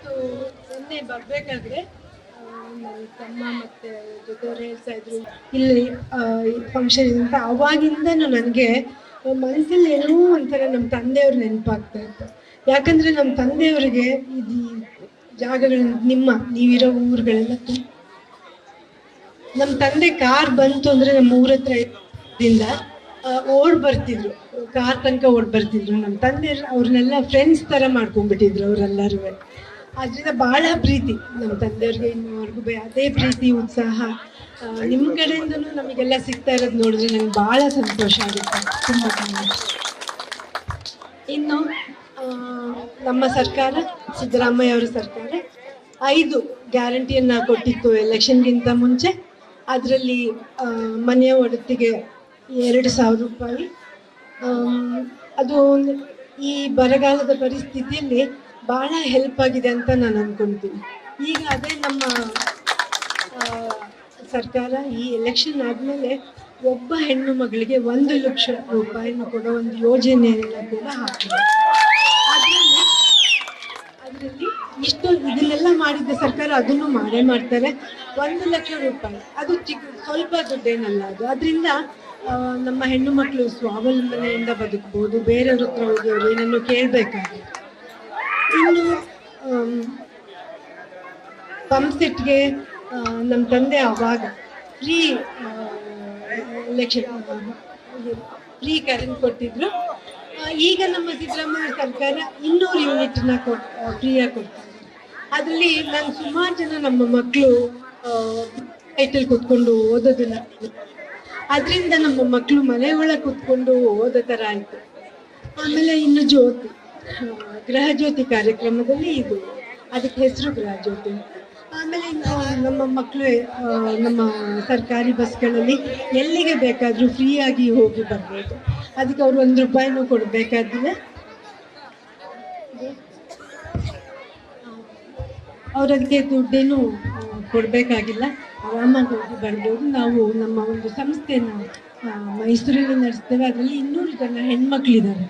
ಇವತ್ತು ಮೊನ್ನೆ ಬರ್ಬೇಕಾದ್ರೆ ನನ್ನ ತಮ್ಮ ಮತ್ತೆ ಜೊತೆಯವ್ರು ಹೇಳ್ತಾ ಇದ್ರು ಇಲ್ಲಿ ಫಂಕ್ಷನ್ ಅಂತ. ಅವಾಗಿಂದನೂ ನನಗೆ ಮನಸ್ಸಲ್ಲಿ ಏನೋ ಒಂಥರ ನಮ್ಮ ತಂದೆಯವ್ರು ನೆನಪಾಗ್ತಾ ಇತ್ತು. ಯಾಕಂದ್ರೆ ನಮ್ಮ ತಂದೆಯವರಿಗೆ ಇದು ಜಾಗಗಳು ನೀವಿರೋ ಊರುಗಳೆಲ್ಲ ನಮ್ಮ ತಂದೆ ಕಾರ್ ಬಂತು ಅಂದ್ರೆ ನಮ್ಮ ಊರ ಹತ್ರ ಓಡ್ ಬರ್ತಿದ್ರು, ಕಾರ್ ತನಕ ಓಡ್ ಬರ್ತಿದ್ರು. ನಮ್ಮ ತಂದೆ ಅವ್ರನ್ನೆಲ್ಲ ಫ್ರೆಂಡ್ಸ್ ತರ ಮಾಡ್ಕೊಂಡ್ಬಿಟ್ಟಿದ್ರು ಅವರೆಲ್ಲರೂ. ಅದರಿಂದ ಬಹಳ ಪ್ರೀತಿ ನಮ್ಮ ತಂದೆಯವ್ರಿಗೆ ಇನ್ನೂವರೆಗೂ ಅದೇ ಪ್ರೀತಿ ಉತ್ಸಾಹ ನಿಮ್ಮ ಕಡೆಯಿಂದನೂ ನಮಗೆಲ್ಲ ಸಿಗ್ತಾ ಇರೋದು ನೋಡಿದ್ರೆ ನಂಗೆ ಬಹಳ ಸಂತೋಷ ಆಗುತ್ತೆ. ತುಂಬ ಇನ್ನು ನಮ್ಮ ಸರ್ಕಾರ, ಸಿದ್ದರಾಮಯ್ಯ ಅವರ ಸರ್ಕಾರ 5 ಗ್ಯಾರಂಟಿಯನ್ನ ಕೊಟ್ಟಿತ್ತು ಎಲೆಕ್ಷನ್ಗಿಂತ ಮುಂಚೆ. ಅದರಲ್ಲಿ ಮನೆಯ ಒಡತಿಗೆ 2,000 ರೂಪಾಯಿ. ಅದು ಈ ಬರಗಾಲದ ಪರಿಸ್ಥಿತಿಯಲ್ಲಿ ಬಹಳ ಹೆಲ್ಪ್ ಆಗಿದೆ ಅಂತ ನಾನು ಅನ್ಕೊಂತೀನಿ. ಈಗ ಅದೇ ನಮ್ಮ ಸರ್ಕಾರ ಈ ಎಲೆಕ್ಷನ್ ಆದಮೇಲೆ ಒಬ್ಬ ಹೆಣ್ಣು ಮಗಳಿಗೆ 1 ಲಕ್ಷ ರೂಪಾಯಿನ ಕೊಡೋ ಒಂದು ಯೋಜನೆಯನ್ನು ಕೂಡ ಹಾಕಿದೆ. ಅದರಲ್ಲಿ ಇದನ್ನೆಲ್ಲ ಮಾಡಿದ್ದ ಸರ್ಕಾರ ಅದನ್ನು ಮಾಡ್ತಾರೆ. 1 ಲಕ್ಷ ರೂಪಾಯಿ ಅದು ಸ್ವಲ್ಪ ದುಡ್ಡೇನಲ್ಲ ಅದು. ಅದರಿಂದ ನಮ್ಮ ಹೆಣ್ಣು ಮಕ್ಕಳು ಸ್ವಾವಲಂಬನೆಯಿಂದ ಬದುಕಬಹುದು, ಬೇರೆಯವ್ರ ಹತ್ರ ಹೋಗಿ ಅವ್ರು ಏನನ್ನು ಕೇಳಬೇಕಾಗಿ. ಇನ್ನು ಪಂಪ್ಸೆಟ್ಗೆ ನಮ್ಮ ತಂದೆ ಆವಾಗ ಫ್ರೀ ಕರೆಂಟ್ ಕೊಟ್ಟಿದ್ರು. ಈಗ ನಮ್ಮ ಸಿದ್ದರಾಮಯ್ಯ ಸರ್ಕಾರ 200 ಯೂನಿಟ್ನ ಫ್ರೀಯಾಗಿ ಕೊಡ್ತಾರೆ. ಅದರಲ್ಲಿ ನಾನು ಸುಮಾರು ಜನ ನಮ್ಮ ಮಕ್ಕಳು ಸೈಟಲ್ಲಿ ಕೂತ್ಕೊಂಡು ಓದೋದಿಲ್ಲ. ಅದರಿಂದ ನಮ್ಮ ಮಕ್ಕಳು ಮನೆ ಒಳಗೆ ಕೂತ್ಕೊಂಡು ಓದೋ ಥರ ಆಯಿತು. ಆಮೇಲೆ ಇನ್ನು ಜ್ಯೋತಿ, ಗೃಹ ಜ್ಯೋತಿ ಕಾರ್ಯಕ್ರಮದಲ್ಲಿ ಅದಕ್ಕೆ ಹೆಸರು ಗೃಹ ಜ್ಯೋತಿ. ಆಮೇಲೆ ನಮ್ಮ ಮಕ್ಕಳು ನಮ್ಮ ಸರ್ಕಾರಿ ಬಸ್ಗಳಲ್ಲಿ ಎಲ್ಲಿಗೆ ಬೇಕಾದರೂ ಫ್ರೀಯಾಗಿ ಹೋಗಿ ಬರ್ಬೋದು. ಅದಕ್ಕೆ ಅವ್ರು 1 ರೂಪಾಯಿನೂ ಕೊಡಬೇಕಾದಿಲ್ಲ. ಅವ್ರು ಅದಕ್ಕೆ ದುಡ್ಡೇನು ಕೊಡಬೇಕಾಗಿಲ್ಲ, ಆರಾಮಾಗಿ ಹೋಗಿ ಬರ್ಬೋದು. ನಾವು ನಮ್ಮ ಒಂದು ಸಂಸ್ಥೆನ ಮೈಸೂರಲ್ಲಿ ನಡೆಸ್ತೇವೆ. ಅದರಲ್ಲಿ 200 ಜನ ಹೆಣ್ಮಕ್ಳಿದ್ದಾರೆ.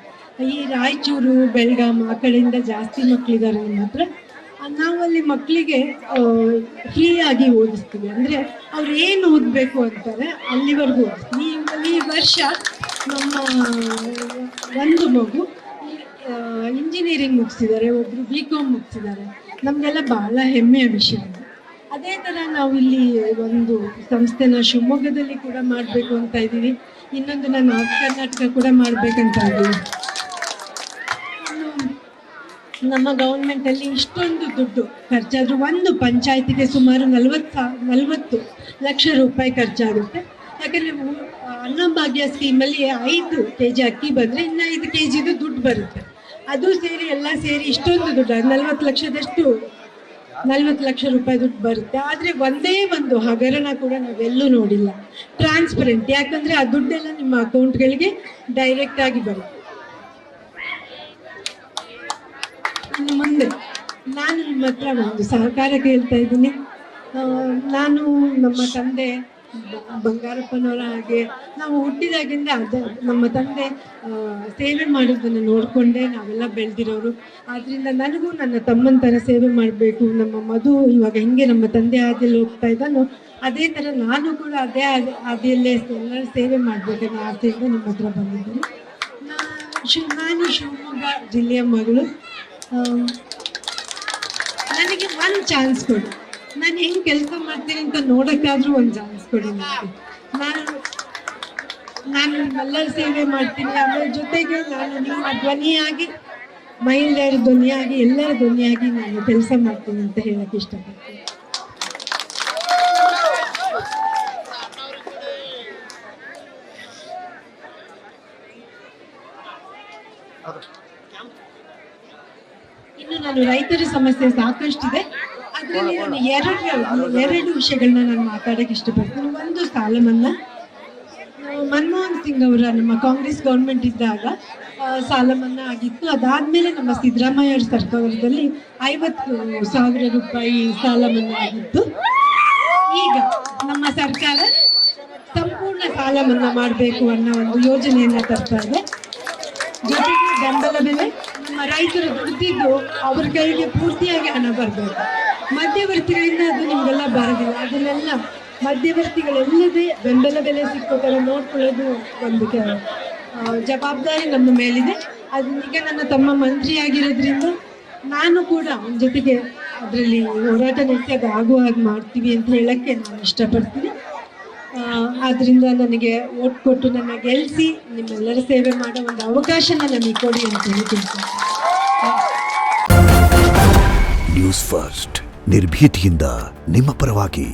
ಈ ರಾಯಚೂರು, ಬೆಳಗಾಂ ಆ ಕಡೆಯಿಂದ ಜಾಸ್ತಿ ಮಕ್ಕಳಿದ್ದಾರೆ ನಮ್ಮ ಹತ್ರ. ನಾವಲ್ಲಿ ಮಕ್ಕಳಿಗೆ ಫ್ರೀಯಾಗಿ ಓದಿಸ್ತೀವಿ. ಅಂದರೆ ಅವ್ರು ಏನು ಓದಬೇಕು ಅಂತಾರೆ ಅಲ್ಲಿವರೆಗೂ ಓದಿಸ್ತೀವಿ. ಈ ವರ್ಷ ನಮ್ಮ ಒಂದು ಮಗು ಇಂಜಿನಿಯರಿಂಗ್ ಮುಗಿಸಿದ್ದಾರೆ, ಒಬ್ಬರು BCom ಮುಗಿಸಿದ್ದಾರೆ. ನಮಗೆಲ್ಲ ಬಹಳ ಹೆಮ್ಮೆಯ ವಿಷಯ. ಅದೇ ಥರ ನಾವು ಇಲ್ಲಿ ಒಂದು ಸಂಸ್ಥೆನ ಶಿವಮೊಗ್ಗದಲ್ಲಿ ಕೂಡ ಮಾಡಬೇಕು ಅಂತ ಇದ್ದೀವಿ. ಇನ್ನೊಂದು ನಾನು ನಾರ್ತ್ ಕರ್ನಾಟಕ ಕೂಡ ಮಾಡಬೇಕಂತ ಇದ್ದೀವಿ. ನಮ್ಮ ಗೌರ್ಮೆಂಟಲ್ಲಿ ಇಷ್ಟೊಂದು ದುಡ್ಡು ಖರ್ಚಾದರೂ ಒಂದು ಪಂಚಾಯತಿಗೆ ಸುಮಾರು 40 ಲಕ್ಷ ರೂಪಾಯಿ ಖರ್ಚಾಗುತ್ತೆ. ಯಾಕಂದರೆ ಅನ್ನಭಾಗ್ಯ ಸ್ಕೀಮಲ್ಲಿ 5 kg ಅಕ್ಕಿ ಬಂದರೆ ಇನ್ನು 5 kgದು ದುಡ್ಡು ಬರುತ್ತೆ. ಅದು ಸೇರಿ ಎಲ್ಲ ಸೇರಿ ಇಷ್ಟೊಂದು ದುಡ್ಡು 40 ಲಕ್ಷ ರೂಪಾಯಿ ದುಡ್ಡು ಬರುತ್ತೆ. ಆದರೆ ಒಂದೇ ಒಂದು ಹಗರಣ ಕೂಡ ನಾವೆಲ್ಲೂ ನೋಡಿಲ್ಲ. ಟ್ರಾನ್ಸ್ಪರೆಂಟ್, ಯಾಕಂದರೆ ಆ ದುಡ್ಡೆಲ್ಲ ನಿಮ್ಮ ಅಕೌಂಟ್ಗಳಿಗೆ ಡೈರೆಕ್ಟಾಗಿ ಬರುತ್ತೆ. ಇನ್ನು ಮುಂದೆ ನಾನು ನಿಮ್ಮ ಹತ್ರ ಒಂದು ಸಹಕಾರ ಕೇಳ್ತಾ ಇದ್ದೀನಿ. ನಾನು ನಮ್ಮ ತಂದೆ ಬಂಗಾರಪ್ಪನವರ ಹಾಗೆ ನಾವು ಹುಟ್ಟಿದಾಗಿಂದ ನಮ್ಮ ತಂದೆ ಸೇವೆ ಮಾಡೋದನ್ನು ನೋಡಿಕೊಂಡೇ ನಾವೆಲ್ಲ ಬೆಳೆದಿರೋರು. ಆದ್ದರಿಂದ ನನಗೂ ನನ್ನ ತಮ್ಮನ ಥರ ಸೇವೆ ಮಾಡಬೇಕು. ನಮ್ಮ ಮಧು ಇವಾಗ ಹೆಂಗೆ ನಮ್ಮ ತಂದೆ ಹಾದಿಯಲ್ಲಿ ಹೋಗ್ತಾ ಇದ್ದಾನೋ ಅದೇ ಥರ ನಾನು ಕೂಡ ಅದೇ ಹಾದಿಯಲ್ಲೇ ಎಲ್ಲರ ಸೇವೆ ಮಾಡಬೇಕನ್ನೋ ಆಸೆಯಿಂದ ನಿಮ್ಮ ಹತ್ರ ಬಂದಿದ್ದೀನಿ. ನಾನು ಶಿವಮೊಗ್ಗ ಜಿಲ್ಲೆಯ ಮಗಳು. ನನಗೆ ಒಂದು ಚಾನ್ಸ್ ಕೊಡಿ, ನಾನು ಹೆಂಗೆ ಕೆಲಸ ಮಾಡ್ತೀನಿ ಅಂತ ನೋಡೋಕ್ಕಾದ್ರೂ ಒಂದು ಚಾನ್ಸ್ ಕೊಡಿ ನನಗೆ. ನಾನು ಎಲ್ಲರ ಸೇವೆ ಮಾಡ್ತೀನಿ. ಆಮೇಲೆ ಜೊತೆಗೆ ನಾನು ನಿಮ್ಮ ಧ್ವನಿಯಾಗಿ, ಮಹಿಳೆಯರ ಧ್ವನಿಯಾಗಿ, ಎಲ್ಲರ ಧ್ವನಿಯಾಗಿ ನಾನು ಕೆಲಸ ಮಾಡ್ತೀನಿ ಅಂತ ಹೇಳಕ್ಕೆ ಇಷ್ಟಪಡ್ತೀನಿ. ಇನ್ನು ನಾನು ರೈತರ ಸಮಸ್ಯೆ ಸಾಕಷ್ಟಿದೆ. ಅದರಲ್ಲಿ ನಾನು ಎರಡು ವಿಷಯಗಳನ್ನ ನಾನು ಮಾತಾಡೋಕೆ ಇಷ್ಟಪಡ್ತೀನಿ. ಒಂದು ಸಾಲ ಮನ್ನಾ. ಮನಮೋಹನ್ ಸಿಂಗ್ ಅವರ ನಮ್ಮ ಕಾಂಗ್ರೆಸ್ ಗೌರ್ಮೆಂಟ್ ಇದ್ದಾಗ ಸಾಲ ಮನ್ನಾ ಆಗಿತ್ತು. ಅದಾದಮೇಲೆ ನಮ್ಮ ಸಿದ್ದರಾಮಯ್ಯ ಅವರ ಸರ್ಕಾರದಲ್ಲಿ 50,000 ರೂಪಾಯಿ ಸಾಲ ಮನ್ನಾ ಆಗಿತ್ತು. ಈಗ ನಮ್ಮ ಸರ್ಕಾರ ಸಂಪೂರ್ಣ ಸಾಲ ಮನ್ನಾ ಮಾಡಬೇಕು ಅನ್ನೋ ಒಂದು ಯೋಜನೆಯನ್ನು ತರ್ತಾ ಇದೆ. ಜೊತೆಗೆ ಬೆಂಬಲ ಬೆಲೆ ನಮ್ಮ ರೈತರು ದುಡ್ದಿದ್ದು ಅವ್ರ ಕೈಗೆ ಪೂರ್ತಿಯಾಗಿ ಹಣ ಬರಬೇಕು. ಮಧ್ಯವರ್ತಿಗಳಿಂದ ಅದು ನಿಮಗೆಲ್ಲ ಬರೋದಿಲ್ಲ. ಅದನ್ನೆಲ್ಲ ಮಧ್ಯವರ್ತಿಗಳೆಲ್ಲದೇ ಬೆಂಬಲ ಬೆಲೆ ಸಿಕ್ಕೋ ಥರ ನೋಡ್ಕೊಳ್ಳೋದು ಒಂದು ಜವಾಬ್ದಾರಿ ನಮ್ಮ ಮೇಲಿದೆ. ಅದನ್ನೀಗ ನನ್ನ ತಮ್ಮ ಮಂತ್ರಿ ಆಗಿರೋದ್ರಿಂದ ನಾನು ಕೂಡ ಅವನ ಜೊತೆಗೆ ಅದರಲ್ಲಿ ಹೋರಾಟ ನಡೆಸಿ ಅದು ಆಗುವ ಹಾಗೆ ಮಾಡ್ತೀವಿ ಅಂತ ಹೇಳಕ್ಕೆ ನಾನು ಇಷ್ಟಪಡ್ತೀನಿ. ಆದ್ದರಿಂದ ನನಗೆ ಓಟ್ ಕೊಟ್ಟು ನನ್ನ ಗೆಲ್ಲಿಸಿ ನಿಮ್ಮೆಲ್ಲರ ಸೇವೆ ಮಾಡೋ ಒಂದು ಅವಕಾಶನ ನಮಗೆ ಕೊಡಿ ಅಂತ ಹೇಳ್ತೀನಿ. ನ್ಯೂಸ್ ಫಸ್ಟ್ ನಿರ್ಭೀತಿಯಿಂದ ನಿಮ್ಮ ಪರವಾಗಿ.